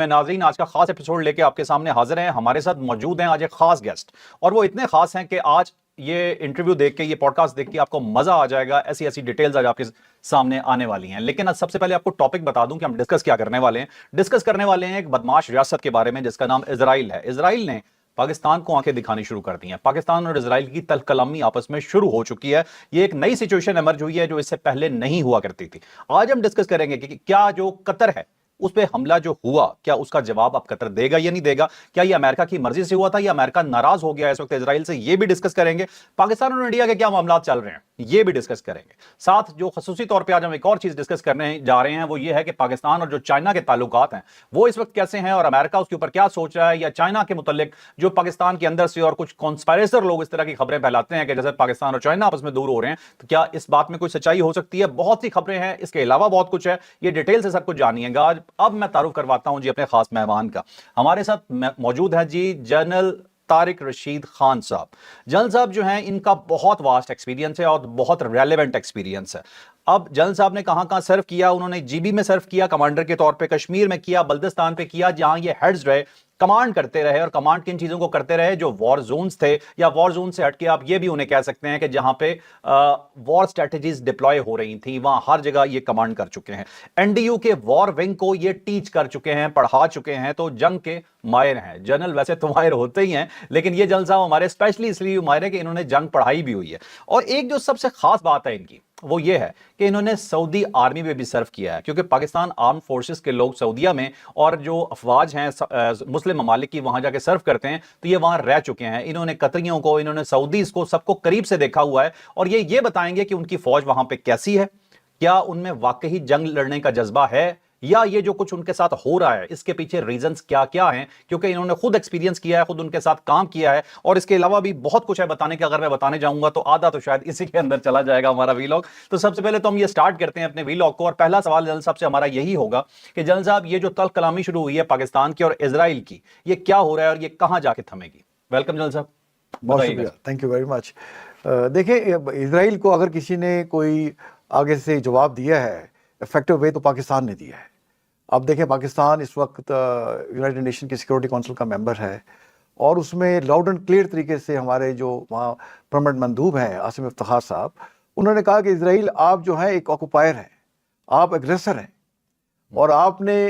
میں ناظرین آج کا خاص ایپیسوڈ لے کے آپ کے سامنے حاضر ہیں. ہمارے ساتھ موجود ہیں آج ایک خاص گیسٹ, اور وہ اتنے خاص ہیں کہ آج یہ انٹرویو دیکھ کے, یہ پوڈ کاسٹ دیکھ کے آپ کو مزہ آ جائے گا. ایسی ایسی ڈیٹیلز آج آپ کے سامنے آنے والی ہیں. لیکن سب سے پہلے آپ کو ٹاپک بتا دوں کہ ہم ڈسکس کیا کرنے والے ہیں. ڈسکس کرنے والے ہیں ایک بدماش ریاست کے بارے میں جس کا نام اسرائیل ہے. اسرائیل نے پاکستان کو آنکھیں دکھانی شروع کر دی ہیں. پاکستان اور اسرائیل کی تلخ کلامی آپس میں شروع ہو چکی ہے. یہ ایک نئی سچویشن ایمرج ہوئی ہے جو اس سے پہلے نہیں ہوا کرتی تھی. آج ہم ڈسکس کریں گے کہ کیا جو قطر ہے اس پہ حملہ جو ہوا, کیا اس کا جواب اب قطر دے گا یا نہیں دے گا؟ کیا یہ امریکہ کی مرضی سے ہوا تھا یا امریکہ ناراض ہو گیا ہے اس وقت اسرائیل سے؟ یہ بھی ڈسکس کریں گے. پاکستان اور انڈیا کے کیا معاملات چل رہے ہیں یہ بھی ڈسکس کریں گے. ساتھ جو خصوصی طور پہ آج ہم ایک اور چیز ڈسکس کرنے جا رہے ہیں وہ یہ ہے کہ پاکستان اور جو چائنا کے تعلقات ہیں وہ اس وقت کیسے ہیں, اور امریکہ اس کے اوپر کیا سوچ رہا ہے, یا چائنا کے متعلق جو پاکستان کے اندر سے اور کچھ کانسپائریسر لوگ اس طرح کی خبریں پھیلاتے ہیں کہ جیسے پاکستان اور چائنا آپس میں دور ہو رہے ہیں, تو کیا اس بات میں کوئی سچائی ہو سکتی ہے؟ بہت سی خبریں ہیں, اس کے علاوہ بہت کچھ ہے. یہ ڈیٹیل سے سب کچھ جانیے گا. اب میں تعارف کرواتا ہوں جی اپنے خاص مہمان کا. ہمارے ساتھ موجود ہیں جی جنرل طارق رشید خان صاحب. جنرل صاحب جو ہیں ان کا بہت واسٹ ایکسپیرینس ہے اور بہت ریلیونٹ ایکسپیرینس ہے. اب جنرل صاحب نے کہاں کہاں سرو کیا؟ انہوں نے جی بی میں سرو کیا کمانڈر کے طور پہ, کشمیر میں کیا, بلدستان پہ کیا, جہاں یہ ہیڈز رہے, کمانڈ کرتے رہے, اور کمانڈ کن چیزوں کو کرتے رہے جو وار زونز تھے, یا وار زون سے ہٹ کے آپ یہ بھی انہیں کہہ سکتے ہیں کہ جہاں پہ وار سٹریٹجیز ڈپلوائے ہو رہی تھیں وہاں ہر جگہ یہ کمانڈ کر چکے ہیں. این ڈی یو کے وار ونگ کو یہ ٹیچ کر چکے ہیں, پڑھا چکے ہیں, تو جنگ کے ماہر ہیں. جنرل ویسے تو ماہر ہوتے ہی ہیں, لیکن یہ جنرل صاحب ہمارے اسپیشلی اس لیے ماہر ہے کہ انہوں نے جنگ پڑھائی بھی ہوئی ہے. اور ایک جو سب سے خاص بات ہے ان کی وہ یہ ہے کہ انہوں نے سعودی آرمی میں بھی سرو کیا ہے, کیونکہ پاکستان آرم فورسز کے لوگ سعودیہ میں اور جو افواج ہیں مسلم ممالک کی وہاں جا کے سرو کرتے ہیں تو یہ وہاں رہ چکے ہیں. انہوں نے قطریوں کو, انہوں نے سعودیز کو, سب کو قریب سے دیکھا ہوا ہے, اور یہ بتائیں گے کہ ان کی فوج وہاں پہ کیسی ہے, کیا ان میں واقعی جنگ لڑنے کا جذبہ ہے, یا یہ جو کچھ ان کے ساتھ ہو رہا ہے اس کے پیچھے ریزنز کیا کیا ہیں, کیونکہ انہوں نے خود ایکسپیرینس کیا ہے, خود ان کے ساتھ کام کیا ہے. اور اس کے علاوہ بھی بہت کچھ ہے بتانے کا. اگر میں بتانے جاؤں گا تو آدھا تو شاید اسی کے اندر چلا جائے گا ہمارا ویلاگ. تو سب سے پہلے تو ہم یہ سٹارٹ کرتے ہیں اپنے ویلاگ کو, اور پہلا سوال جنرل صاحب سے ہمارا یہی ہوگا کہ جنرل صاحب یہ جو تلخ کلامی شروع ہوئی ہے پاکستان کی اور اسرائیل کی, یہ کیا ہو رہا ہے اور یہ کہاں جا کے تھمے گی؟ ویلکم جنرل صاحب. بہت شکریہ, تھینک یو ویری مچ. دیکھیں اسرائیل کو اگر کسی نے کوئی آگے سے جواب دیا ہے افیکٹو وے تو پاکستان نے دیا ہے. اب دیکھیں پاکستان اس وقت یونائٹڈ نیشن کی سیکورٹی کونسل کا ممبر ہے, اور اس میں لاؤڈ اینڈ کلیئر طریقے سے ہمارے جو وہاں پرمننٹ مندوب ہیں عاصم افتخار صاحب, انہوں نے کہا کہ اسرائیل آپ جو ہیں ایک آکوپائر ہیں, آپ اگریسر ہیں, اور آپ نے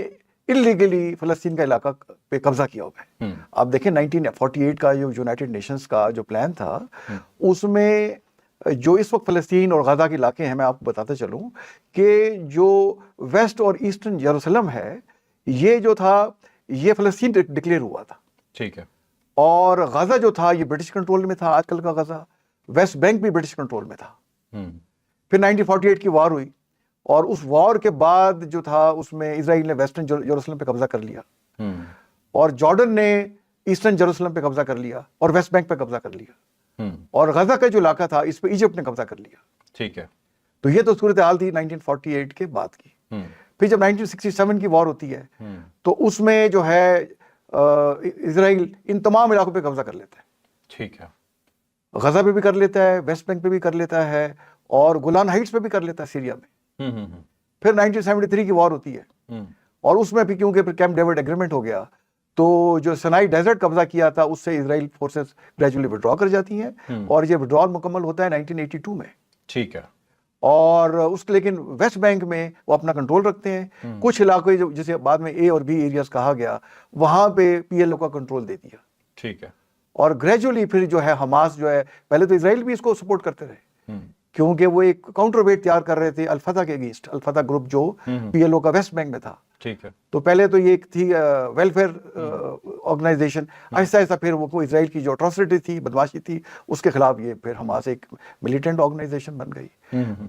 انلیگلی فلسطین کا علاقہ پہ قبضہ کیا ہوا ہے. آپ دیکھیں 1948 کا جو یونائٹڈ نیشنز کا جو پلان تھا اس میں جو اس وقت فلسطین اور غزہ کے علاقے ہیں, میں آپ کو بتاتا چلوں کہ جو ویسٹ اور ایسٹرن یروشلم ہے یہ جو تھا یہ فلسطین ڈکلیئر ہوا تھا. ٹھیک ہے. اور غزہ جو تھا یہ برٹش کنٹرول میں تھا. آج کل کا غزہ, ویسٹ بینک بھی برٹش کنٹرول میں تھا. پھر 1948 کی وار ہوئی, اور اس وار کے بعد جو تھا اس میں اسرائیل نے ویسٹرن یروشلم پہ قبضہ کر لیا, اور جارڈن نے ایسٹرن یروشلم پہ قبضہ کر لیا, اور ویسٹ بینک پہ قبضہ کر لیا, اور غزہ کا جو علاقہ تھا اس پہ ایجپٹ نے قبضہ کر لیا. ٹھیک ہے. تو یہ تو صورتحال تھی 1948 کے بعد کی. پھر جب 1967 کی وار ہوتی ہے تو اس میں جو ہے اسرائیل ان تمام علاقوں پہ قبضہ کر لیتا ہے. ٹھیک ہے. غزہ پہ بھی کر لیتا ہے, ویسٹ بینک پہ بھی کر لیتا ہے, اور گولان ہائٹس پہ بھی کر لیتا ہے سیریا میں. پھر 1973 کی وار ہوتی ہے, اور اس میں بھی کیونکہ پھر کیمپ ڈیوڈ ایگریمنٹ ہو گیا تو جو سینائی ڈیزرٹ قبضہ کیا تھا اس سے اسرائیل فورسز گریجولی وڈرا کر جاتی ہیں, اور یہ وڈرال مکمل ہوتا ہے 1982 میں. ٹھیک ہے. اور اس لیکن ویسٹ بینک میں وہ اپنا کنٹرول رکھتے ہیں. کچھ علاقے جسے بعد میں اے اور بی ایریاز کہا گیا وہاں پہ پی ایل او کا کنٹرول دے دیا. ٹھیک ہے. اور گریجولی پھر جو ہے حماس جو ہے, پہلے تو اسرائیل بھی اس کو سپورٹ کرتے رہے کیونکہ وہ ایک کاؤنٹر ویٹ تیار کر رہے تھے الفتح کے اگینسٹ. الفتح گروپ جو پی ایل او کا ویسٹ بینک میں تھا. ٹھیک ہے. تو پہلے تو یہ ایک تھی ویلفیئر آرگنائزیشن, آہستہ آہستہ پھر وہ اسرائیل کی جو اٹراسٹی تھی, بدماشی تھی, اس کے خلاف یہ پھر حماس ایک ملیٹنٹ آرگنائزیشن بن گئی.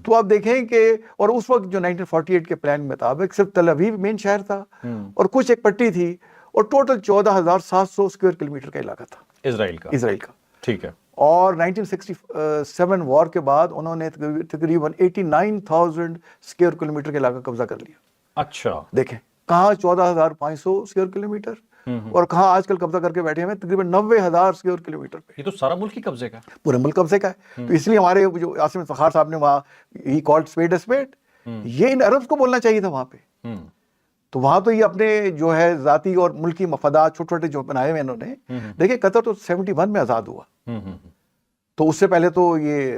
تو آپ دیکھیں کہ اور اس وقت جو 1948 کے پلان کے مطابق صرف تل اویو مین شہر تھا, اور کچھ ایک پٹی تھی, اور ٹوٹل 14,700 اسکوائر کلومیٹر کا علاقہ تھا اسرائیل کا. ٹھیک ہے. اور 1967 وار کے بعد انہوں نے تقریباً 89,000 اسکوائر کلومیٹر کا علاقہ قبضہ کر لیا. اچھا. دیکھیں کہاں 14,500 اسکوائر کلومیٹر, اور کہاں آج کل قبضہ کر کے بیٹھے ہیں تقریباً 90,000 اسکوائر کلومیٹر پہ. یہ تو سارا ملک ہی قبضے کا ہے, پورے ملک قبضے کا ہے. تو اس لیے ہمارے جو عاصم افتخار صاحب نے وہاں ہی کالڈ اسپیڈ اسپیڈ, یہ ان عربز کو بولنا چاہیے تھا وہاں پہ. تو وہاں تو یہ اپنے جو ہے ذاتی اور ملکی مفادات چھوٹے چھوٹے جو بنائے ہوئے انہوں نے. دیکھیں قطر تو 71 میں آزاد ہوا, تو اس سے پہلے تو یہ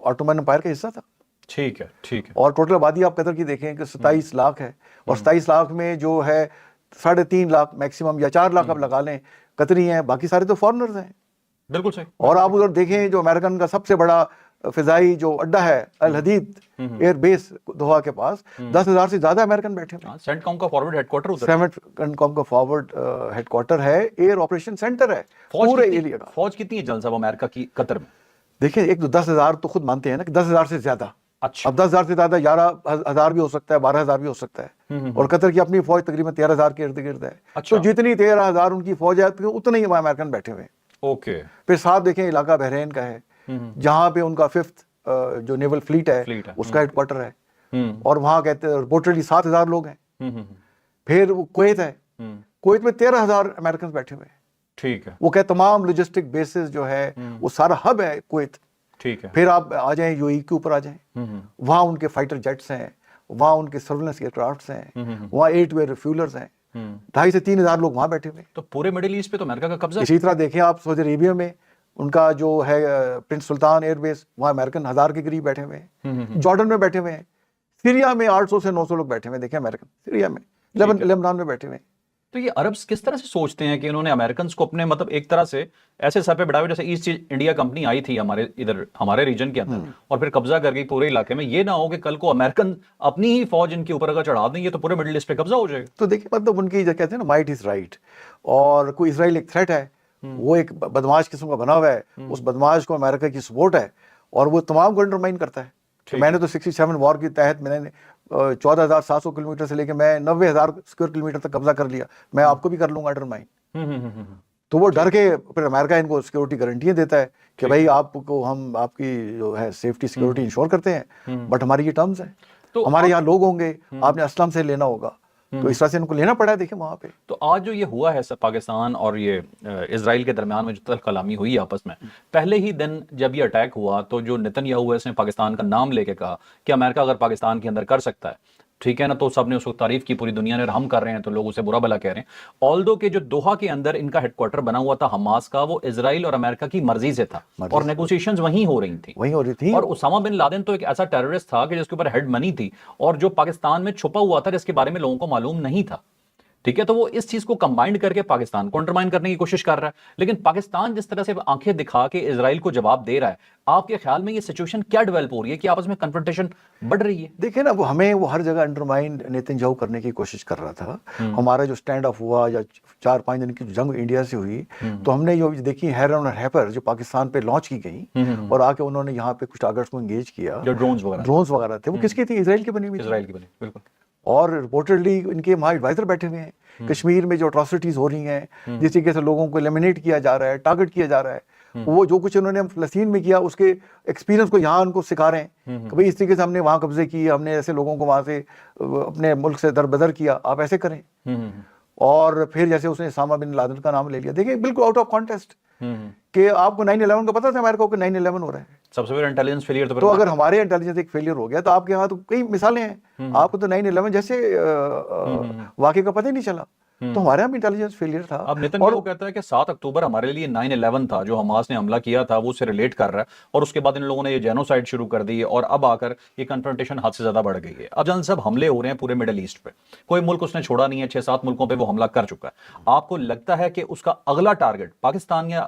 آٹومن امپائر کا حصہ تھا. ٹھیک ہے, ٹھیک ہے. اور ٹوٹل آبادی آپ قطر کی دیکھیں کہ 27 لاکھ ہے, اور 27 لاکھ میں جو ہے 3.5 لاکھ میکسیمم یا 4 لاکھ آپ لگا لیں قطری ہیں, باقی سارے تو فارنرز ہیں. بالکل صحیح. اور آپ ادھر دیکھیں جو امریکن کا سب سے بڑا فضائی جو اڈا ہے الحدید ایئر بیس دوحہ کے پاس, 10,000 سے زیادہ امریکن بیٹھے ہوئے. سینٹ کام کا فارورڈ ہیڈ کوارٹر ادھر, سینٹ کام کا فارورڈ ہیڈ کوارٹر ہے, ایئر آپریشن سینٹر ہے پورے ایریا کا. فوج کتنی ہے جلسہ امریکہ کی قطر میں؟ دیکھیں ایک تو 10,000 تو خود مانتے ہیں نا کہ 10,000 سے زیادہ. اچھا, اب 10,000 سے زیادہ 11,000 بھی ہو سکتا ہے, 12,000 بھی ہو سکتا ہے. اور قطر کی اپنی فوج تقریباً 13,000 کے ارد گرد ہے. تو جتنی 13,000 ان کی فوج ہے اتنے ہی وہاں امریکن بیٹھے ہوئے ہیں. اوکے. پھر ساتھ دیکھیں علاقہ بحرین کا ہے, جہاں پہ ان کا 5th جو نیول فلیٹ ہے اس کا ہیڈ کوارٹر ہے, اور وہاں کہتے ہیں رپورٹڈلی 7,000 لوگ ہیں. پھر وہ کویت ہے, کویت میں 13,000 امریکن بیٹھے ہوئے ہیں. ٹھیک ہے. وہ کہ تمام لاجسٹک بیسز جو ہے وہ سارا ہب ہے کویت. ٹھیک ہے. پھر آپ آ جائیں یو ای کے اوپر آ جائیں, وہاں ان کے فائٹر جیٹس ہیں, وہاں ان کے سرولنس ایئر کرافٹس ہیں, وہاں 8 وے ریفیولرز ہیں. 2,500 سے 3,000 لوگ وہاں بیٹھے ہوئے. تو پورے مڈل ایسٹ پہ تو امریکہ کا قبضہ ہے. اسی طرح دیکھیں آپ سعودی عربیہ میں ان کا جو ہے پرنس سلطان ایئر بیس, وہاں امریکن 1,000 کے قریب بیٹھے ہوئے ہیں. جارڈن میں بیٹھے ہوئے ہیں. سیریا میں 800 سے 900 لوگ بیٹھے ہوئے ہیں, دیکھیں امریکن سیریا میں. لیبنان میں بیٹھے ہوئے ہیں. تو یہ عربس کس طرح سے سوچتے ہیں کہ انہوں نے امریکنز کو اپنے مطلب ایک طرح سے ایسے سر پہ بڑھا ہوئے, جیسے ایسٹ انڈیا کمپنی آئی تھی ہمارے ادھر ہمارے ریجن کے اندر اور پھر قبضہ کر گئی پورے علاقے میں, یہ نہ ہو کہ کل کو امریکن اپنی ہی فوج ان کے اوپر اگر چڑھا دیں گے تو پورے مڈل ایسٹ پہ قبضہ ہو جائے گا. تو دیکھیں مطلب ان کی جو کہتے ہیں نا مائٹ از رائٹ, اور کوئی اسرائیل ایک تھریٹ ہے, وہ ایک بدماش قسم کا بنا ہوا ہے, اس بدماش کو امریکہ کی سپورٹ ہے اور وہ تمام کو انڈرمائن کرتا ہے. میں نے تو 67 وار کے تحت میں نے 14,700 کلومیٹر سے لے کے میں 90,000 اسکوائر کلومیٹر تک قبضہ کر لیا, میں آپ کو بھی کر لوں گا انڈرمائن. تو وہ ڈر کے پھر امریکہ ان کو سیکورٹی گارنٹیاں دیتا ہے کہ بھائی آپ کو ہم آپ کی جو ہے سیفٹی سیکورٹی انشور کرتے ہیں, بٹ ہماری یہ ٹرمز ہیں, ہمارے یہاں لوگ ہوں گے, آپ نے اسلم سے لینا ہوگا, تو اس طرح سے ان کو لینا پڑا ہے. دیکھیں وہاں پہ تو آج جو یہ ہوا ہے پاکستان اور یہ اسرائیل کے درمیان میں جو تلخ کلامی ہوئی آپس میں, پہلے ہی دن جب یہ اٹیک ہوا تو جو نتن یاہو ہے اس نے پاکستان کا نام لے کے کہا کہ امریکہ اگر پاکستان کے اندر کر سکتا ہے, ٹھیک ہے نا, تو سب نے اس کو تعریف کی پوری دنیا نے, اور ہم کر رہے ہیں تو لوگ اسے برا بھلا کہہ رہے ہیں. آلدو کہ جو دوحہ کے اندر ان کا ہیڈ کوارٹر بنا ہوا تھا حماس کا, وہ اسرائیل اور امریکہ کی مرضی سے تھا اور نیگوسیشنز وہیں ہو رہی تھیں. اور اسامہ بن لادن تو ایک ایسا ٹیررسٹ تھا کہ جس کے اوپر ہیڈ منی تھی اور جو پاکستان میں چھپا ہوا تھا, جس کے بارے میں لوگوں کو معلوم نہیں تھا. ٹھیک ہے, تو وہ اس چیز کو کمبائنڈ کر کے پاکستان کو انڈرمائن کرنے کی کوشش کر رہا ہے. لیکن پاکستان جس طرح سے آنکھیں دکھا کے اسرائیل کو جواب دے رہا ہے, آپ کے خیال میں یہ سچویشن کیا ڈیولپ ہو رہی ہے کہ آپس میں کنفرنٹیشن بڑھ رہی ہے؟ دیکھیں نا, وہ ہمیں وہ ہر جگہ انڈرمائن نیتن یاہو کرنے کی کوشش کر رہا تھا. ہمارا جو سٹینڈ آف ہوا یا 4-5 دن کی جنگ انڈیا سے ہوئی, تو ہم نے جو دیکھی ہیرن اور ہیپر جو پاکستان پہ لانچ کی گئی اور آ کے انہوں نے یہاں پہ کچھ ٹارگٹس کو انگیج کیا, جو ڈرونز وغیرہ تھے, وہ کس کی تھی؟ اسرائیل کی بنی ہوئی. اسرائیل کی بنی, بالکل. اور رپورٹڈلی ان کے وہاں ایڈوائزر بیٹھے ہوئے ہیں. کشمیر میں جو اٹراسٹیز ہو رہی ہیں, جس طریقے سے لوگوں کو ایلیمینیٹ کیا جا رہا ہے, ٹارگٹ کیا جا رہا ہے, وہ جو کچھ انہوں نے فلسطین میں کیا اس کے ایکسپیرینس کو یہاں ان کو سکھا رہے ہیں کہ بھئی اس طریقے سے ہم نے وہاں قبضے کیے, ہم نے ایسے لوگوں کو وہاں سے اپنے ملک سے دربدر کیا, آپ ایسے کریں. اور پھر جیسے اس نے اسامہ بن لادن کا نام لے لیا, دیکھیں بالکل آؤٹ آف کانٹیکسٹ, کہ آپ کو 9/11 کا پتا تھا امریکہ کو کہ 9/11 ہو رہا ہے. سب سے بڑا انٹیلیجنس فیلئر تو اگر ہمارے انٹیلیجنس ایک فیلئر ہو گیا, تو آپ کے یہاں تو کئی مثالیں ہیں. آپ کو تو 9/11 جیسے واقعے کا پتہ ہی نہیں چلا, تو ہمارے یہاں بھی انٹیلیجنس فیلئر تھا. اب نتن یاہو کہتا ہے کہ 7 اکتوبر ہمارے لیے 9/11 تھا, جو حماس نے حملہ کیا تھا وہ اسے ریلیٹ کر رہا ہے, اور اس کے بعد ان لوگوں نے یہ جینوسائیڈ شروع کر دی, اور اب آ کر یہ کنفرنٹیشن حد سے زیادہ بڑھ گئی ہے. اب جان سب حملے ہو رہے ہیں پورے مڈل ایسٹ پہ, کوئی ملک اس نے چھوڑا نہیں ہے, 6-7 ملکوں پہ وہ حملہ کر چکا ہے. آپ کو لگتا ہے کہ اس کا اگلا ٹارگٹ پاکستان یا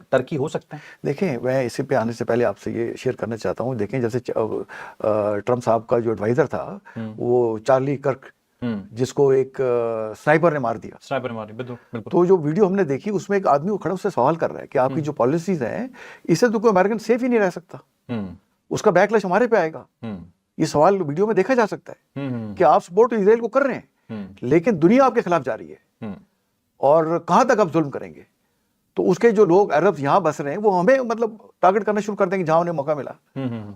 ترکی ہو سکتے ہیں؟ دیکھیں, میں اسی پہ آنے سے پہلے آپ سے یہ شیئر کرنا چاہتا ہوں. دیکھیں جیسے ٹرمپ صاحب کا جو ایڈوائزر تھا وہ چارلی کرک, جس کو ایک سنائپر نے مار دیا, بالکل. تو جو ویڈیو ہم نے دیکھی اس میں ایک آدمی کو کھڑا اس سے سوال کر رہا ہے کہ آپ کی جو پالیسیز ہیں اس سے تو کوئی امریکن سیف ہی نہیں رہ سکتا, اس کا بیک لش ہمارے پہ آئے گا. یہ سوال ویڈیو میں دیکھا جا سکتا ہے کہ آپ سپورٹ اسرائیل کو کر رہے ہیں, لیکن دنیا آپ کے خلاف جا رہی ہے, اور کہاں تک آپ ظلم کریں گے. تو اس کے جو لوگ عرب یہاں بس رہے ہیں وہ ہمیں مطلب ٹارگٹ کرنا شروع کر دیں گے جہاں انہیں موقع ملا,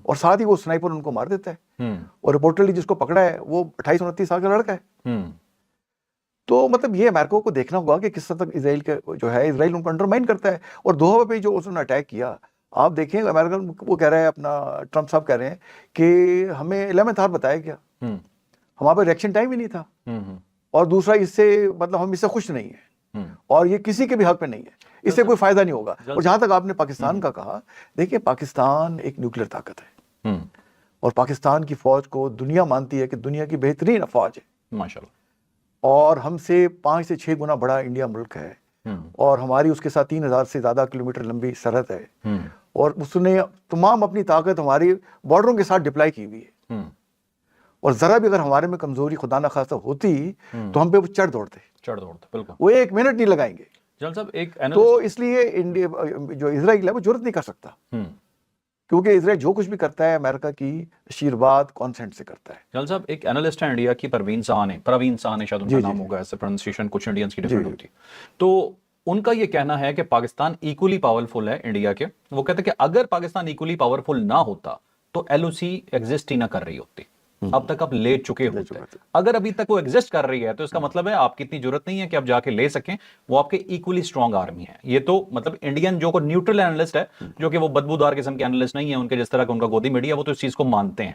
اور ساتھ ہی وہ سنائپر ان کو مار دیتا ہے. اور رپورٹلی جس کو پکڑا ہے وہ 28-29 سال کا لڑکا ہے. تو مطلب یہ امریکہ کو دیکھنا ہوگا کہ کس حد تک اسرائیل کے جو ہے اسرائیل ان کو انڈرمائن کرتا ہے. اور دوحہ پہ جو اس نے اٹیک کیا, آپ دیکھیں امریکن وہ کہہ رہے ہیں, اپنا ٹرمپ صاحب کہہ رہے ہیں کہ ہمیں 11th آور بتایا گیا, ہمارے پاس ریئیکشن ٹائم ہی نہیں تھا. اور دوسرا اس سے مطلب ہم اس سے خوش نہیں ہیں اور یہ کسی کے بھی حق میں نہیں ہے, اس سے کوئی فائدہ نہیں ہوگا. اور جہاں تک آپ نے پاکستان کا کہا, دیکھیں پاکستان ایک نیوکلیر طاقت ہے اور پاکستان کی فوج کو دنیا مانتی ہے کہ دنیا کی بہترین فوج ہے ماشاءاللہ, اور ہم سے 5 سے 6 گنا بڑا انڈیا ملک ہے اور ہماری اس کے ساتھ 3000 سے زیادہ کلومیٹر لمبی سرحد ہے اور اس نے تمام اپنی طاقت ہماری بارڈروں کے ساتھ ڈپلائی کی ہوئی ہے اور ذرا بھی اگر ہمارے میں کمزوری خدا نہ خواستہ ہوتی تو ہم پہ وہ چڑھ دوڑتے, بالکل وہ 1 منٹ نہیں لگائیں گے. جلال صاحب ایک تو اس لیے انڈیا جو اسرائیل ہے وہ جرت نہیں کر سکتا کیونکہ اسرائیل جو کچھ بھی کرتا ہے امریکہ کی آشیرواد کانسنٹ سے کرتا ہے. جلال صاحب ایک انالسٹ ہے انڈیا کی, پروین سہانے شاید ان کا نام ہوگا, ایسے پروننسیشن کچھ انڈینز کی ڈیفرنٹ ہوتی ہے, تو ان کا یہ کہنا ہے کہ پاکستان ایکولی پاورفل ہے انڈیا کے. وہ کہتے ہیں کہ اگر پاکستان ایکولی پاورفل نہ ہوتا تو ایل او سی ایگزسٹ ہی نہ کر رہی ہوتی, اب تک آپ لے چکے ہوتے. اگر ابھی تک وہ ایگزسٹ کر رہی ہے تو اس کا مطلب ہے آپ کی اتنی ضرورت نہیں ہے کہ آپ جا کے لے سکیں, وہ آپ کے ایکولی اسٹرانگ آرمی ہے. یہ تو مطلب انڈین جو کو نیوٹرل انالسٹ ہے, جو کہ وہ بدبودار قسم کے انالسٹ نہیں ہے, ان کے جس طرح کا ان کا گودی میڈیا, وہ تو اس چیز کو مانتے ہیں.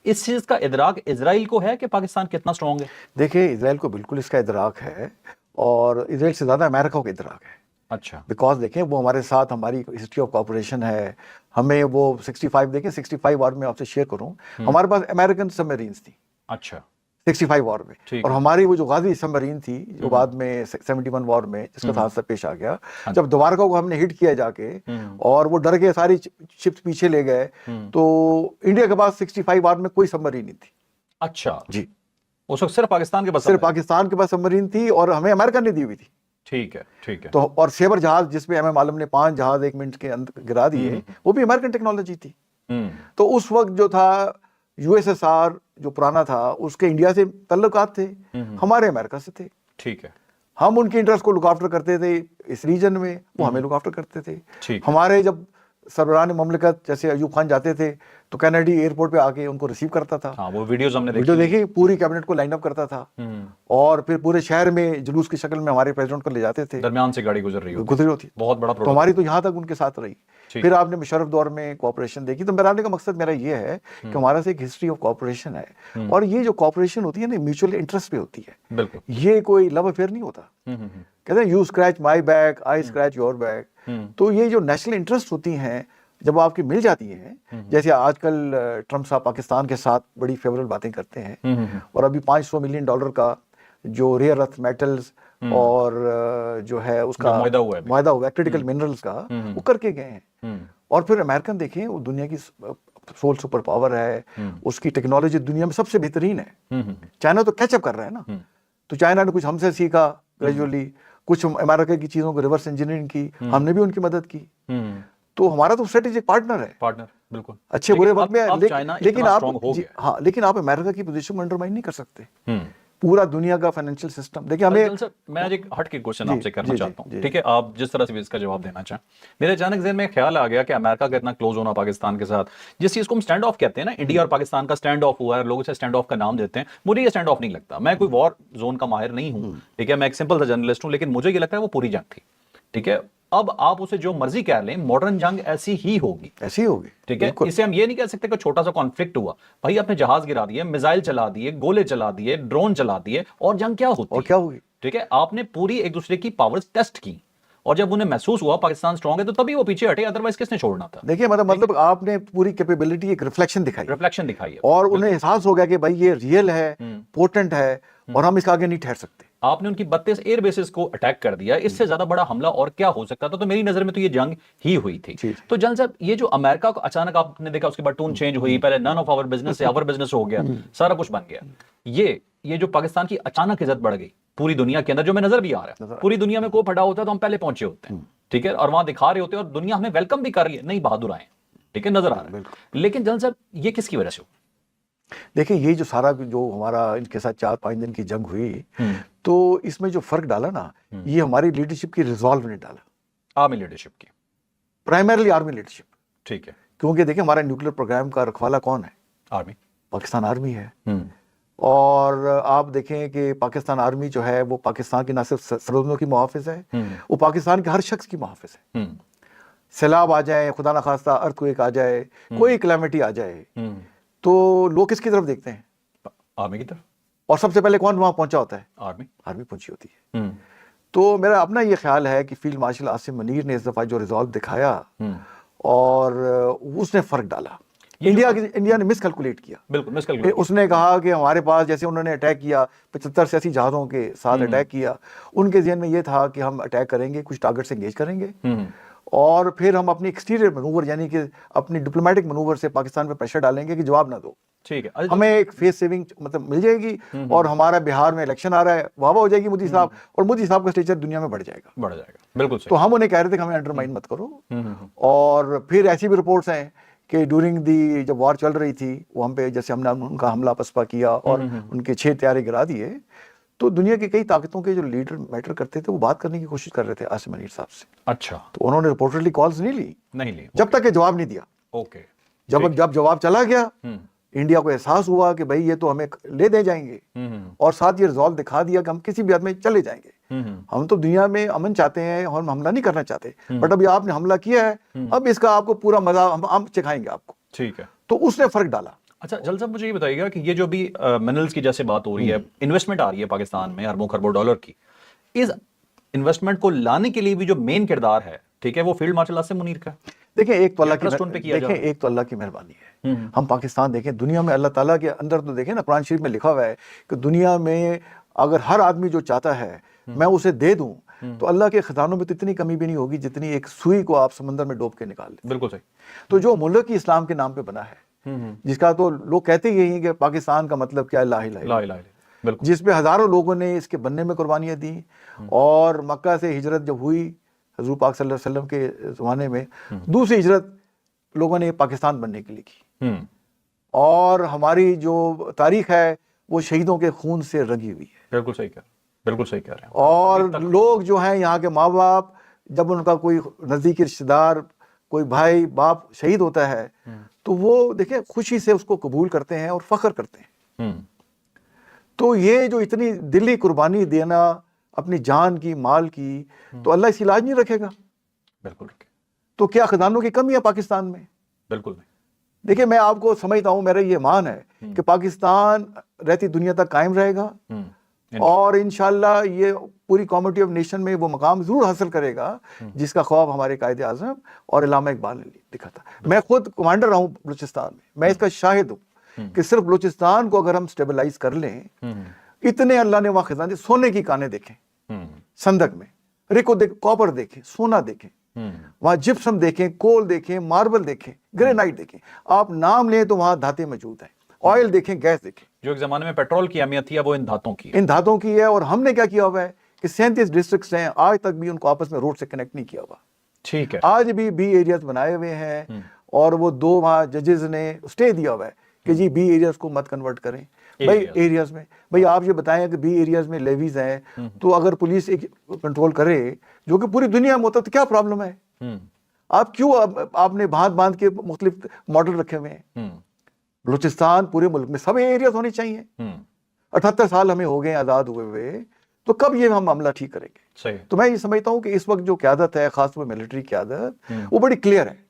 اس چیز کا ادراک اسرائیل کو ہے کہ پاکستان کتنا اسٹرانگ ہے؟ دیکھیں اسرائیل کو بالکل اس کا ادراک ہے اور اسرائیل سے زیادہ امریکہ کو ادراک ہے. اچھا, بیکاز دیکھیں وہ ہمارے ساتھ ہماری ہسٹری آف کوآپریشن ہے. ہمیں وہ 65 دیکھیں 65 وار میں آپ سے شیئر کروں, ہمارے پاس امریکن سب میرینز تھی. اچھا, 65 وار میں, اور ہماری وہ جو غازی سب مرین تھی جو بعد میں 71 وار میں جس کا حادثہ پیش آ گیا, جب دوبارہ کو ہم نے ہٹ کیا جا کے اور وہ ڈر کے ساری شپس پیچھے لے گئے, تو انڈیا کے پاس 65 وار میں کوئی سب مرین نہیں تھی. اچھا جی, اس وقت صرف پاکستان کے پاس, صرف پاکستان کے پاس سب مرین تھی اور ہمیں امریکہ نے دی ہوئی تھی. ٹھیک ہے, ٹھیک ہے. تو اور سیبر جہاز جس میں ایم عالم نے 5 جہاز 1 منٹ کے اندر گرا دیے, وہ بھی امریکن ٹیکنالوجی تھی. تو اس وقت جو تھا یو ایس ایس آر جو پرانا تھا اس کے انڈیا سے تعلقات تھے, ہمارے امریکہ سے تھے. ٹھیک ہے, ہم ان کے انٹرسٹ کو لک آفٹر کرتے تھے اس ریجن میں, وہ ہمیں لک آفٹر کرتے تھے. ہمارے جب سربراہ مملکت جیسے ایوب خان جاتے تھے تو کینیڈی ایئرپورٹ پہ آ کے ان کو ریسیو کرتا تھا. وہ ویڈیوز ہم نے ویڈیو دیکھی, پوری کیبنٹ کو لائن اپ کرتا تھا اور پھر پورے شہر میں جلوس کی شکل میں ہمارے پریزیڈنٹ کو لے جاتے تھے, درمیان سے گاڑی گزر رہی ہوتی, بہت بڑا تو ہماری تو یہاں تک ان کے ساتھ رہی. پھر آپ نے مشرف دور میں کوآپریشن دیکھی. تو میرا آنے کا مقصد میرا یہ ہے کہ ہمارا سے ایک ہسٹری آف کوآپریشن ہے اور یہ جو کوآپریشن ہوتی ہے نا میوچل انٹرسٹ پہ ہوتی ہے. بالکل, یہ کوئی لو افیئر نہیں ہوتا. کہتے ہیں you scratch my back, I scratch your back. تو یہ جو نیشنل انٹرسٹ ہوتی ہیں جب آپ کی مل جاتی ہیں, جیسے آج کل ٹرمپ صاحب پاکستان کے ساتھ بڑی فیوریبل باتیں کرتے ہیں اور ابھی $500 ملین کا جو ریئر ارتھ میٹلز اور جو ہے اس کا معاہدہ ہوا ہے کرٹیکل منرلز کا, وہ کر کے گئے ہیں. اور پھر امریکن دیکھیں وہ دنیا کی سول سپر پاور ہے, اس کی ٹیکنالوجی دنیا میں سب سے بہترین ہے. چائنا تو کیچ اپ کر رہا ہے نا, تو چائنا نے کچھ ہم سے سیکھا گریجولی, کچھ امریکہ کی چیزوں کو ریورس انجینئرنگ کی, ہم نے بھی ان کی مدد کی. تو ہمارا تو اسٹریٹجک پارٹنر ہے, بالکل اچھے برے وقت میں. لیکن آپ ہاں, لیکن آپ امریکہ کی پوزیشن کو انڈرمائن نہیں کر سکتے. پورا دنیا کا فائنینشیل سسٹم دیکھیں. ہمیں میں آج ایک ہٹ کے کوشچن آپ سے کرنا چاہتا ہوں, ٹھیک ہے, آپ جس طرح سے بھی اس کا جواب دینا چاہیں. میرے اچانک ذہن میں خیال آ گیا کہ امریکہ کا اتنا کلوز ہونا پاکستان کے ساتھ, جس چیز کو ہم اسٹینڈ آف کہتے ہیں نا, انڈیا اور پاکستان کا اسٹینڈ آف ہوا ہے, لوگ اسے اسٹینڈ آف کا نام دیتے ہیں. مجھے یہ اسٹینڈ آف نہیں لگتا. میں کوئی وار زون کا ماہر نہیں ہوں, ٹھیک ہے, میں ایک سمپل سا جرنلسٹ ہوں, لیکن مجھے یہ لگتا ہے وہ پوری جنگ تھی. ٹھیک ہے, اب آپ اسے جو مرضی کہہ لیں, ماڈرن جنگ ایسی ہی ہوگی, ایسی ہوگی. ٹھیک ہے, اسے ہم یہ نہیں کہہ سکتے کہ چھوٹا سا کانفلکٹ ہوا. بھائی آپ نے جہاز گرا دیے, میزائل چلا دیے, گولے چلا دیے, ڈرون چلا دیے, اور جنگ کیا ہوتی, اور کیا ہوگی. ٹھیک ہے, آپ نے پوری ایک دوسرے کی پاورز ٹیسٹ کی, اور جب انہیں محسوس ہوا پاکستان اسٹرانگ ہے تو تبھی وہ پیچھے ہٹے, ادروائز کس نے چھوڑنا تھا. دیکھیے مطلب آپ نے پوری کیپیبلٹی ایک ریفلیکشن دکھائی ہے, اور انہیں احساس ہو گیا کہ بھائی یہ ریئل ہے, پوٹنٹ ہے, اور ہم اس کے آگے نہیں ٹھہر سکتے. آپ نے ان کی 32 ایئر بیسز کو اٹیک کر دیا, اس سے زیادہ بڑا حملہ اور کیا ہو سکتا تھا. تو میری نظر میں تو یہ جنگ ہی ہوئی تھی. تو جنرل صاحب, یہ جو امریکہ کو اچانک آپ نے دیکھا, اس کے بعد ٹون چینج ہوئی, پہلے نن آف آور بزنس سے آور بزنس ہو گیا, سارا کچھ بن گیا. یہ جو پاکستان کی اچانک عزت بڑھ گئی پوری دنیا کے اندر, جو میں نظر بھی آ رہا ہے, پوری دنیا میں کوئی پھٹا ہوتا ہے تو ہم پہلے پہنچے ہوتے ہیں, ٹھیک ہے, اور وہاں دکھا رہے ہوتے ہیں, اور دنیا ہمیں ویلکم بھی کر رہی ہے, نہیں بہادر آئے, ٹھیک ہے, نظر آ رہا ہے. لیکن جنرل صاحب یہ کس کی وجہ سے ہو؟ دیکھیں یہ جو سارا جو ہمارا ان کے ساتھ 4-5 دن کی جنگ ہوئی, تو اس میں جو فرق ڈالا نا, یہ ہماری لیڈرشپ کی ریزالو نے ڈالا. آرمی لیڈرشپ کی, پرائمرلی آرمی لیڈرشپ. ٹھیک ہے, کیونکہ دیکھیں ہمارا نیوکلیر پروگرام کا رکھوالا کون ہے؟ آرمی, پاکستان آرمی ہے. اور آپ دیکھیں کہ پاکستان آرمی جو ہے وہ پاکستان کی نہ صرف سرحدوں کی محافظ ہے, وہ پاکستان کے ہر شخص کی محافظ ہے. سیلاب آ جائے, خدا نخواستہ ارتھ کوئک آ جائے, کوئی کلیمٹی آ جائے, تو لوگ کس کی طرف دیکھتے ہیں؟ آرمی کی طرف. اور سب سے پہلے کون وہاں پہنچا ہوتا ہے؟ آرمی. آرمی پہنچی ہوتی ہے. تو میرا اپنا یہ خیال ہے کہ فیلڈ مارشل عاصم منیر نے اس دفعہ جو ریزالو دکھایا اور اس نے فرق ڈالا. انڈیا نے مس کیلکولیٹ کیا. بالکل مس کیلکولیٹ. اس نے کہا کہ ہمارے پاس جیسے انہوں نے اٹیک کیا 75 سے 80 جہازوں کے ساتھ اٹیک کیا, ان کے ذہن میں یہ تھا کہ ہم اٹیک کریں گے, کچھ ٹارگٹ سے انگیج کریں گے اور پھر ہم اپنی ایکسٹیریئر منوور یعنی کہ اپنی ڈپلومیٹک منوور سے پاکستان پہ پریشر ڈالیں گے کہ جواب نہ دو. ٹھیک ہے, ہمیں ایک فیس سیونگ مطلب مل جائے گی اور ہمارا بہار میں الیکشن آ رہا ہے, واہ واہ ہو جائے گی مودی صاحب, اور مودی صاحب کا اسٹیچر دنیا میں بڑھ جائے گا. بڑھ جائے گا, بالکل صحیح. تو ہم انہیں کہہ رہے تھے کہ ہمیں انڈرمائن مت کرو. اور پھر ایسی بھی رپورٹس ہیں کہ ڈیورنگ دی جب وار چل رہی تھی وہ ہم پہ جیسے ہم نے ان کا حملہ پسپا کیا اور ان کے 6 طیارے گرا دیے, تو دنیا کی کئی طاقتوں کے جو لیڈر میٹر کرتے تھے وہ بات کرنے کی کوشش کر رہے تھے عاصم منیر صاحب سے. اچھا. تو انہوں نے رپورٹڈلی کالز نہیں لی جب تک کہ جواب نہیں دیا. اوکے. جب جواب چلا گیا انڈیا کو احساس ہوا کہ بھائی یہ تو ہمیں لے دے جائیں گے, اور ساتھ یہ ریزالو دکھا دیا کہ ہم کسی بھی حد میں چلے جائیں گے. ہم تو دنیا میں امن چاہتے ہیں اور ہم حملہ نہیں کرنا چاہتے, بٹ ابھی آپ نے حملہ کیا ہے, اب اس کا آپ کو پورا مزہ ہم چکھائیں گے آپ کو. ٹھیک ہے. تو اس نے فرق ڈالا. اچھا جل صاحب مجھے یہ بتائیے گا کہ یہ جو بھی منرلز کی جیسے بات ہو رہی ہے, انویسٹمنٹ آ رہی ہے پاکستان میں اربوں خربوں ڈالر کی, اس انویسٹمنٹ کو لانے کے لیے بھی جو مین کردار ہے, ٹھیک ہے, وہ فیلڈ مارشل عاصم منیر کا. دیکھیں ایک تو اللہ کی مہربانی ہے. ہم پاکستان دیکھیں, دنیا میں اللہ تعالیٰ کے اندر تو دیکھیں نا, قرآن شریف میں لکھا ہوا ہے کہ دنیا میں اگر ہر آدمی جو چاہتا ہے میں اسے دے دوں تو اللہ کے خزانوں میں تو اتنی کمی بھی نہیں ہوگی جتنی ایک سوئی کو آپ سمندر میں ڈوب کے نکال لیں. بالکل صحیح. تو جو ملک ہی اسلام کے نام پہ بنا ہے, جس کا تو لوگ کہتے ہی ہیں کہ پاکستان کا مطلب کیا ہے, لا الہ الا اللہ, جس پہ ہزاروں لوگوں نے اس کے بننے میں قربانیاں دی, اور مکہ سے ہجرت جب ہوئی حضور پاک صلی اللہ علیہ وسلم کے زمانے میں, دوسری ہجرت لوگوں نے پاکستان بننے کے لیے کی, اور ہماری جو تاریخ ہے وہ شہیدوں کے خون سے رنگی ہوئی ہے. بالکل صحیح کہہ رہے ہیں. اور لوگ جو ہیں یہاں کے ماں باپ, جب ان کا کوئی نزدیکی رشتہ دار, کوئی بھائی باپ شہید ہوتا ہے تو وہ دیکھیں خوشی سے اس کو قبول کرتے ہیں اور فخر کرتے ہیں. تو یہ جو اتنی دلی قربانی دینا اپنی جان کی, مال کی, تو اللہ اس کی لاج نہیں رکھے گا. بالکل. تو کیا خزانوں کی کمی ہے پاکستان میں؟ بالکل نہیں. دیکھیں میں آپ کو سمجھتا ہوں, میرا یہ مان ہے کہ پاکستان رہتی دنیا تک قائم رہے گا, اور انشاءاللہ یہ پوری کمیونٹی آف نیشن میں وہ مقام ضرور حاصل کرے گا جس کا خواب ہمارے قائد اعظم اور علامہ اقبال نے دکھا تھا. میں خود کمانڈر رہا ہوں بلوچستان میں اس کا شاہد ہوں کہ صرف بلوچستان کو اگر ہم سٹیبلائز کر لیں, اتنے اللہ نے وہاں خزانے, سونے کی کانیں دیکھیں سندک میں, ریکو دیکھ, کاپر دیکھیں, سونا دیکھیں, وہاں جپسم دیکھیں, کول دیکھیں, ماربل دیکھیں, گرینائٹ دیکھیں, آپ نام لیں تو وہاں دھاتیں موجود ہیں, آئل دیکھیں, گیس دیکھیں. جو ایک زمانے میں پیٹرول کی اہمیت تھی وہ ان دھاتوں کی ہے. اور ہم نے کیا کیا ہوا ہے کہ 37 ڈسٹرکٹس ہیں, آج تک بھی ان کو آپس میں روڈ سے کنیکٹ نہیں کیا ہوا. ٹھیک ہے. آج بھی بی ایریاز بنائے ہوئے ہیں, اور وہ 2 وہاں ججز نے اسٹے دیا ہوا ہے کہ جی بی ایریاز کو مت کنورٹ کریں. بھائی ایریاز میں, بھائی آپ یہ بتائیں کہ بی ایریاز میں لیویز ہیں, تو اگر پولیس ایک کنٹرول کرے جو کہ پوری دنیا میں ہوتا ہے تو کیا پرابلم ہے؟ آپ کیوں آپ نے باندھ کے مختلف ماڈل رکھے ہوئے ہیں؟ بلوچستان پورے ملک میں سب ایریاز ہونے چاہیے. 78 سال ہمیں ہو گئے آزاد ہوئے ہوئے, تو کب یہ ہم معاملہ ٹھیک کریں گے؟ تو میں یہ سمجھتا ہوں کہ اس وقت جو قیادت ہے, خاص طور پر ملٹری قیادت, وہ بڑی کلیئر ہے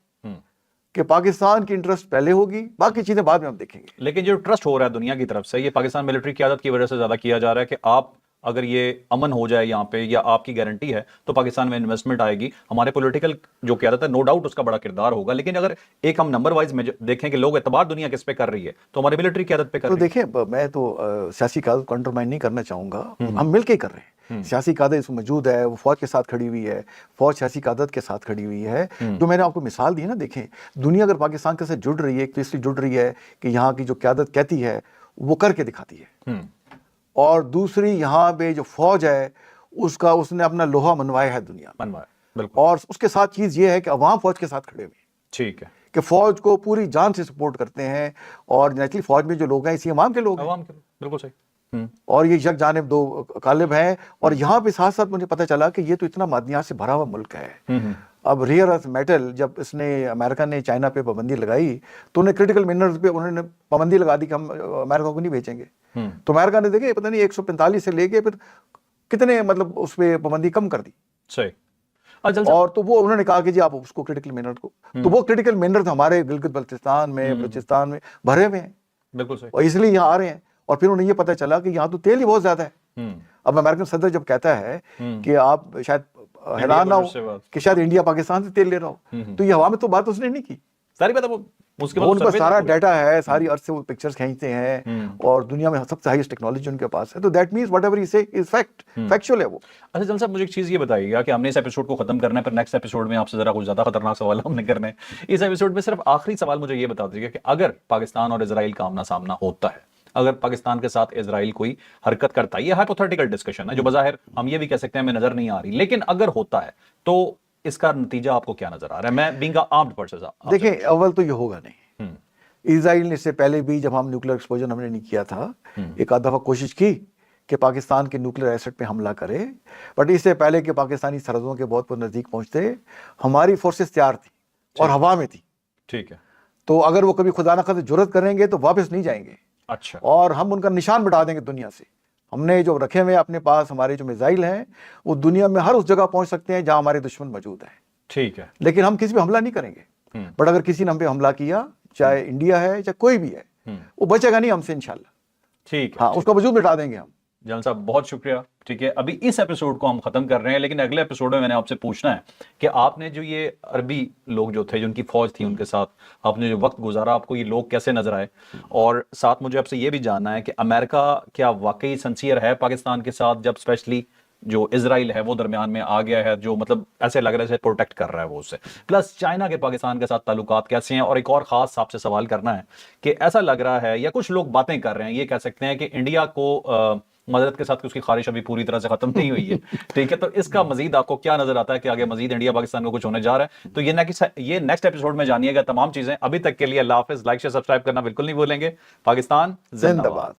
کہ پاکستان کی انٹرسٹ پہلے ہوگی, باقی چیزیں بعد میں ہم دیکھیں گے. لیکن جو ٹرسٹ ہو رہا ہے دنیا کی طرف سے, یہ پاکستان ملٹری قیادت کی وجہ سے زیادہ کیا جا رہا ہے کہ آپ اگر یہ امن ہو جائے یہاں پہ, یا آپ کی گارنٹی ہے, تو پاکستان میں انویسٹمنٹ آئے گی. ہمارے پولیٹیکل جو قیادت ہے, نو ڈاؤٹ اس کا بڑا کردار ہوگا, لیکن اگر ایک ہم نمبر وائز میں دیکھیں کہ لوگ اعتبار دنیا کس پہ کر رہی ہے, تو ہماری ملٹری قیادت پہ کر رہی ہے. تو دیکھیں میں تو سیاسی قیادت کو انڈرمائن نہیں کرنا چاہوں گا, ہم مل کے ہی کر رہے ہیں. سیاسی قیادت اس میں موجود ہے, وہ فوج کے ساتھ کھڑی ہوئی ہے, فوج سیاسی قیادت کے ساتھ کھڑی ہوئی ہے. جو میں نے آپ کو مثال دی نا, دیکھیں دنیا اگر پاکستان کے ساتھ جڑ رہی ہے, ایک تو اس لیے جڑ رہی ہے کہ یہاں کی جو قیادت کہتی ہے وہ کر کے دکھاتی ہے, اور دوسری یہاں پہ جو فوج ہے اس نے اپنا لوہا منوایا ہے دنیا میں, اور اس کے ساتھ چیز یہ ہے کہ عوام فوج کے ساتھ کھڑے ہوئے ہیں. ٹھیک ہے. کہ فوج کو پوری جان سے سپورٹ کرتے ہیں, اور نیچرلی فوج میں جو لوگ ہیں اسی عوام کے لوگ ہیں. بالکل صحیح. اور یہ یک جانب 2 غالب ہیں. اور یہاں پہ ساتھ ساتھ مجھے پتہ چلا کہ یہ تو اتنا معدنیات سے بھرا ہوا ملک ہے. اب ریئر ارتھ میٹل, جب اس نے امریکہ نے چائنا پہ پابندی لگائی, تو انہیں کرٹیکل منرلز پہ انہوں نے پابندی لگا دی کہ ہم امریکہ کو نہیں بیچیں گے. تو امریکہ نے دیکھے پتہ نہیں 145 سے لے کے پھر کتنے مطلب اس پہ پابندی کم کر دی. صحیح. اور تو وہ انہوں نے کہا کہ جی آپ اس کو کرٹیکل منرل کو, تو وہ کرٹیکل منرل ہمارے گلگت بلتستان میں, بلوچستان میں بھرے ہوئے ہیں. بالکل صحیح. اور اس لیے یہاں آ رہے ہیں. اور پھر انہیں یہ پتہ چلا کہ یہاں تو تیل ہی بہت زیادہ ہے. اب امریکن صدر جب کہتا ہے کہ آپ شاید حیران نہ ہو کہ شاید انڈیا پاکستان سے تیل لے رہا ہو, تو یہ ہوا میں تو بات اس نے نہیں کی. ساری بات وہ اس کے وہ ان بعد کا سارا ڈیٹا ہے, ساری ارتھ سے وہ پکچرز کھینچتے ہیں, اور دنیا میں سب سے ہائیسٹ ٹیکنالوجی ان کے پاس ہے. تو دیٹ مینس واٹ ایور ہی سے از فیکٹ, فیکچوئل ہے وہ. اچھا جل صاحب, مجھے ایک چیز یہ بتائیے گا کہ ہم نے اس ایپیسوڈ کو ختم کرنا ہے, پھر نیکسٹ ایپیسوڈ میں آپ سے ذرا کچھ زیادہ خطرناک سوال ہم نے کرنے ہیں. اس ایپیسوڈ میں صرف آخری سوال مجھے یہ بتا دیجیے کہ اگر پاکستان اور اسرائیل کا آمنا سامنا ہوتا ہے, اگر پاکستان کے ساتھ اسرائیل کوئی حرکت کرتا ہے, یہ ہائپوتھیٹیکل ڈسکشن ہے جو بظاہر ہم یہ بھی کہہ سکتے ہیں ہمیں نظر نہیں آ رہی, لیکن اگر ہوتا ہے تو اس کا نتیجہ آپ کو کیا نظر آ رہا ہے؟ میں بینگ آرمڈ پرسن. دیکھیں, اول تو یہ ہوگا نہیں. اسرائیل نے اس سے پہلے بھی جب ہم نیوکلیر ایکسپوژر ہم نے نہیں کیا تھا, ایک آدھ دفعہ کوشش کی کہ پاکستان کے نیوکلیر ایسٹ پہ حملہ کرے, بٹ اس سے پہلے کہ پاکستانی سرحدوں کے بہت نزدیک پہنچتے ہماری فورسز تیار تھی اور ہوا میں تھی. ٹھیک ہے, تو اگر وہ کبھی خدا نخواستہ جرات کریں گے تو واپس نہیں جائیں گے. اچھا, اور ہم ان کا نشان مٹا دیں گے دنیا سے. ہم نے جو رکھے ہوئے اپنے پاس ہمارے جو میزائل ہیں وہ دنیا میں ہر اس جگہ پہنچ سکتے ہیں جہاں ہمارے دشمن موجود ہیں. ٹھیک ہے, لیکن ہم کسی پہ حملہ نہیں کریں گے. بٹ اگر کسی نے ہم پہ حملہ کیا, چاہے انڈیا ہے چاہے کوئی بھی ہے, وہ بچے گا نہیں ہم سے انشاءاللہ. ٹھیک ہے, ہاں, اس کا وجود مٹا دیں گے ہم. جنرل صاحب بہت شکریہ. ٹھیک ہے, ابھی اس ایپیسوڈ کو ہم ختم کر رہے ہیں, لیکن اگلے ایپیسوڈ میں نے آپ سے پوچھنا ہے کہ آپ نے جو یہ عربی لوگ جو تھے, جو ان کی فوج تھی, ان کے ساتھ آپ نے جو وقت گزارا, آپ کو یہ لوگ کیسے نظر آئے؟ اور ساتھ مجھے آپ سے یہ بھی جاننا ہے کہ امریکہ کیا واقعی سنسیئر ہے پاکستان کے ساتھ, جب اسپیشلی جو اسرائیل ہے وہ درمیان میں آ گیا ہے, جو مطلب ایسے لگ رہا ہے جیسے پروٹیکٹ کر رہا ہے وہ اس سے. پلس چائنا کے پاکستان کے ساتھ تعلقات کیسے ہیں؟ اور ایک اور خاص آپ سے سوال کرنا ہے کہ ایسا لگ رہا ہے یا کچھ لوگ باتیں کر رہے ہیں, یہ کہہ سکتے ہیں کہ انڈیا کو مدد کے ساتھ اس کی خواہش ابھی پوری طرح سے ختم نہیں ہوئی ہے. ٹھیک ہے, تو اس کا مزید آپ کو کیا نظر آتا ہے کہ آگے مزید انڈیا پاکستان کو کچھ ہونے جا رہا ہے؟ تو یہ نیکسٹ ایپیسوڈ میں جانیے گا تمام چیزیں. ابھی تک کے لیے اللہ حافظ. لائک شیئر سبسکرائب کرنا بالکل نہیں بھولیں گے. پاکستان زندہ باد.